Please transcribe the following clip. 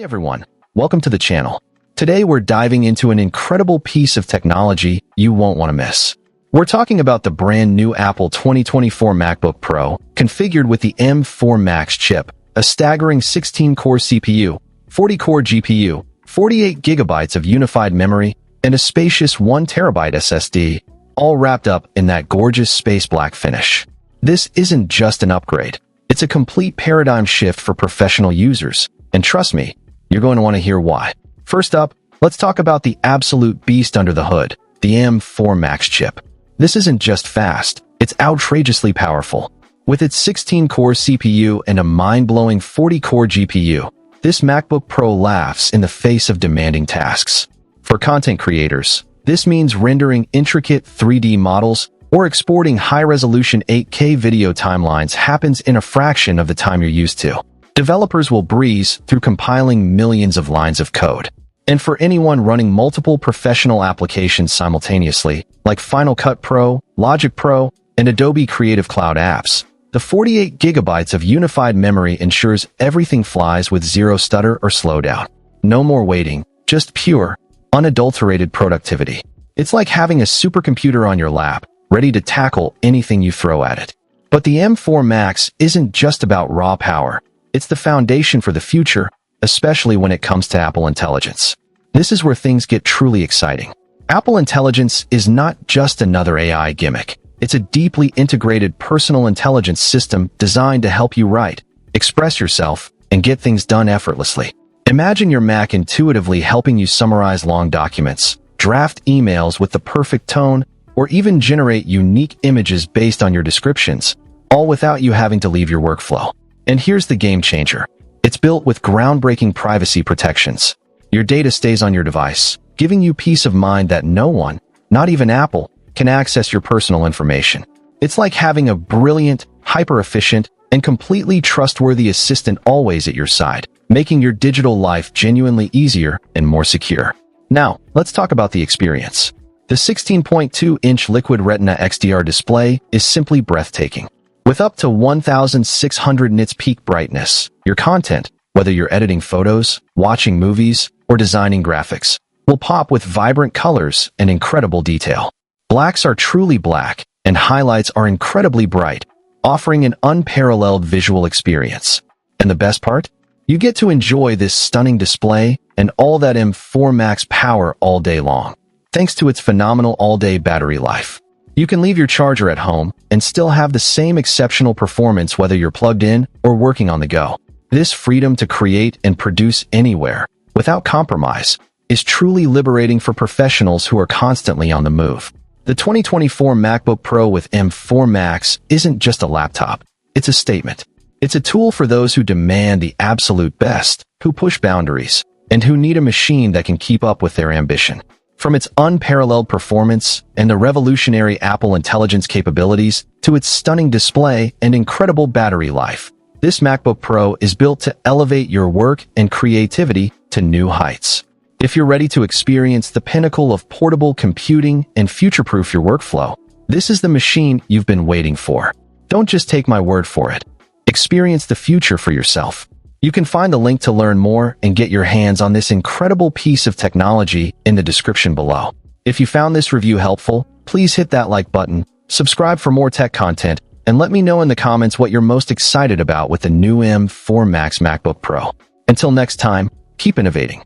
Hey everyone, welcome to the channel. Today we're diving into an incredible piece of technology you won't want to miss. We're talking about the brand new Apple 2024 MacBook Pro, configured with the M4 Max chip, a staggering 16-core CPU, 40-core GPU, 48 gigabytes of unified memory, and a spacious 1 terabyte SSD, all wrapped up in that gorgeous space black finish. This isn't just an upgrade. It's a complete paradigm shift for professional users, and trust me, you're going to want to hear why. First up, let's talk about the absolute beast under the hood, the M4 Max chip. This isn't just fast, it's outrageously powerful. With its 16-core CPU and a mind-blowing 40-core GPU, this MacBook Pro laughs in the face of demanding tasks. For content creators, this means rendering intricate 3D models or exporting high-resolution 8K video timelines happens in a fraction of the time you're used to. Developers will breeze through compiling millions of lines of code. And for anyone running multiple professional applications simultaneously, like Final Cut Pro, Logic Pro, and Adobe Creative Cloud apps, the 48 gigabytes of unified memory ensures everything flies with zero stutter or slowdown. No more waiting, just pure, unadulterated productivity. It's like having a supercomputer on your lap, ready to tackle anything you throw at it. But the M4 Max isn't just about raw power. It's the foundation for the future, especially when it comes to Apple Intelligence. This is where things get truly exciting. Apple Intelligence is not just another AI gimmick. It's a deeply integrated personal intelligence system designed to help you write, express yourself, and get things done effortlessly. Imagine your Mac intuitively helping you summarize long documents, draft emails with the perfect tone, or even generate unique images based on your descriptions, all without you having to leave your workflow. And here's the game changer. It's built with groundbreaking privacy protections. Your data stays on your device, giving you peace of mind that no one, not even Apple, can access your personal information. It's like having a brilliant, hyper-efficient, and completely trustworthy assistant always at your side, making your digital life genuinely easier and more secure. Now, let's talk about the experience. The 16.2-inch Liquid Retina XDR display is simply breathtaking. With up to 1,600 nits peak brightness, your content, whether you're editing photos, watching movies, or designing graphics, will pop with vibrant colors and incredible detail. Blacks are truly black, and highlights are incredibly bright, offering an unparalleled visual experience. And the best part? You get to enjoy this stunning display and all that M4 Max power all day long, thanks to its phenomenal all-day battery life. You can leave your charger at home and still have the same exceptional performance whether you're plugged in or working on the go. This freedom to create and produce anywhere, without compromise, is truly liberating for professionals who are constantly on the move. The 2024 MacBook Pro with M4 Max isn't just a laptop, it's a statement. It's a tool for those who demand the absolute best, who push boundaries, and who need a machine that can keep up with their ambition. From its unparalleled performance and the revolutionary Apple Intelligence capabilities to its stunning display and incredible battery life, this MacBook Pro is built to elevate your work and creativity to new heights. If you're ready to experience the pinnacle of portable computing and future-proof your workflow, this is the machine you've been waiting for. Don't just take my word for it. Experience the future for yourself. You can find the link to learn more and get your hands on this incredible piece of technology in the description below. If you found this review helpful, please hit that like button, subscribe for more tech content, and let me know in the comments what you're most excited about with the new M4 Max MacBook Pro. Until next time, keep innovating.